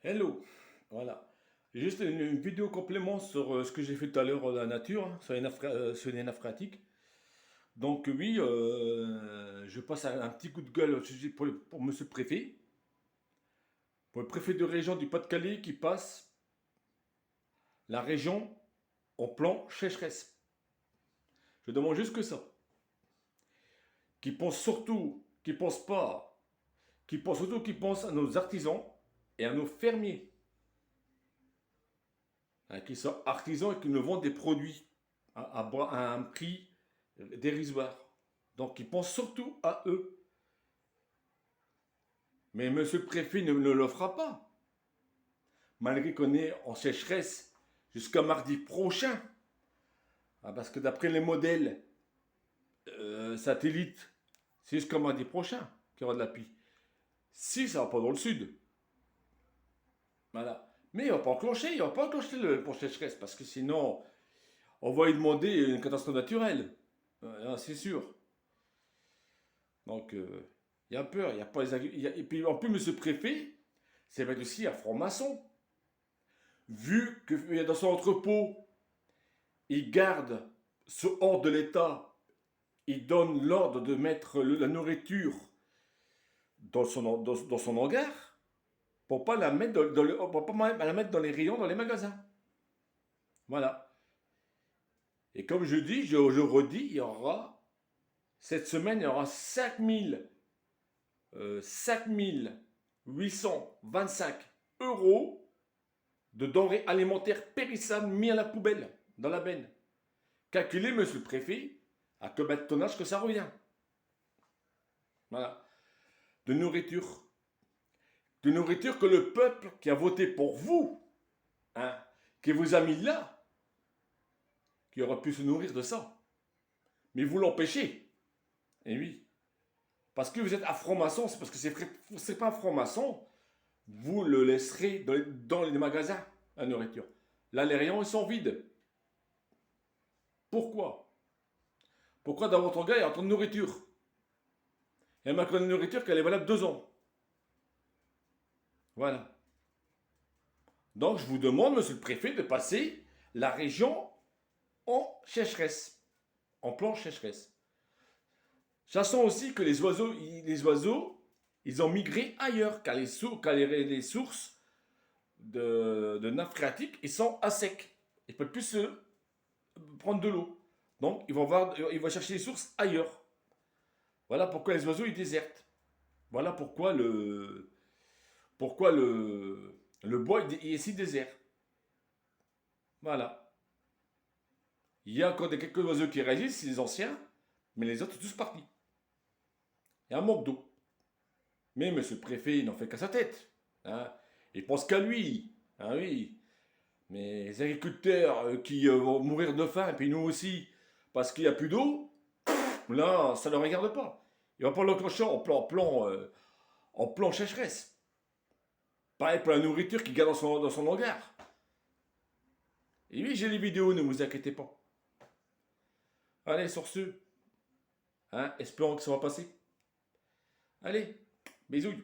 Hello, voilà. Juste une vidéo complément sur ce que j'ai fait tout à l'heure dans la nature, hein, sur les nappes phréatiques. Donc oui, je passe un petit coup de gueule pour Monsieur le Préfet, pour le préfet de région du Pas-de-Calais qui passe la région en plan sécheresse. Je demande juste que ça. Qui pense surtout, qui pense pas, qui pense surtout, qui pense à nos artisans et à nos fermiers, hein, qui sont artisans et qui nous vendent des produits à un prix dérisoire. Donc ils pensent surtout à eux. Mais monsieur le préfet ne le fera pas. Malgré qu'on est en sécheresse jusqu'à mardi prochain. Ah, parce que d'après les modèles satellites, c'est jusqu'à mardi prochain qu'il y aura de la pluie. Si ça va pas dans le sud. Voilà. Mais il va pas enclencher pour sécheresse. Parce que sinon, on va lui demander une catastrophe naturelle. C'est sûr. Donc, il y a peur. Il y a pas et puis en plus, monsieur le préfet, c'est va être aussi un franc-maçon. Vu que dans son entrepôt, il garde ce hors de l'État, il donne l'ordre de mettre la nourriture dans son hangar pour pas la mettre pour pas la mettre dans les rayons, dans les magasins. Voilà. Et comme je dis, je redis, il y aura, cette semaine, il y aura 5825 euros de denrées alimentaires périssables mis à la poubelle, dans la benne. Calculez, monsieur le préfet, à combien de tonnage que ça revient. Voilà. De nourriture. De nourriture que le peuple qui a voté pour vous, hein, qui vous a mis là, qui aurait pu se nourrir de ça. Mais vous l'empêchez. Et oui. Parce que vous êtes un franc-maçon, c'est parce que c'est pas un franc-maçon, vous le laisserez dans les magasins, la nourriture. Là, les rayons, ils sont vides. Pourquoi? Pourquoi dans votre hangar, il y a autant de nourriture? Il y a maintenant une nourriture qu'elle est valable 2 ans. Voilà. Donc, je vous demande, monsieur le préfet, de passer la région en sécheresse, en plan sécheresse. Sachant aussi que les oiseaux, ils ont migré ailleurs, car les sources de nappes phréatiques, ils sont à sec. Ils ne peuvent plus se prendre de l'eau. Donc, ils vont chercher les sources ailleurs. Voilà pourquoi les oiseaux, ils désertent. Voilà pourquoi le bois est si désert. Voilà. Il y a encore quelques oiseaux qui réagissent, c'est les anciens, mais les autres sont tous partis. Il y a un manque d'eau. Mais monsieur le préfet, il n'en fait qu'à sa tête. Hein. Il pense qu'à lui. Ah oui. Mais les agriculteurs qui vont mourir de faim, et puis nous aussi, parce qu'il n'y a plus d'eau, là, ça ne le regarde pas. Il va pas l'enclencher en plan sécheresse. Pareil pour la nourriture qu'il garde dans son hangar. Et oui, j'ai les vidéos, ne vous inquiétez pas. Allez, sur ce, hein, espérons que ça va passer. Allez, bisous.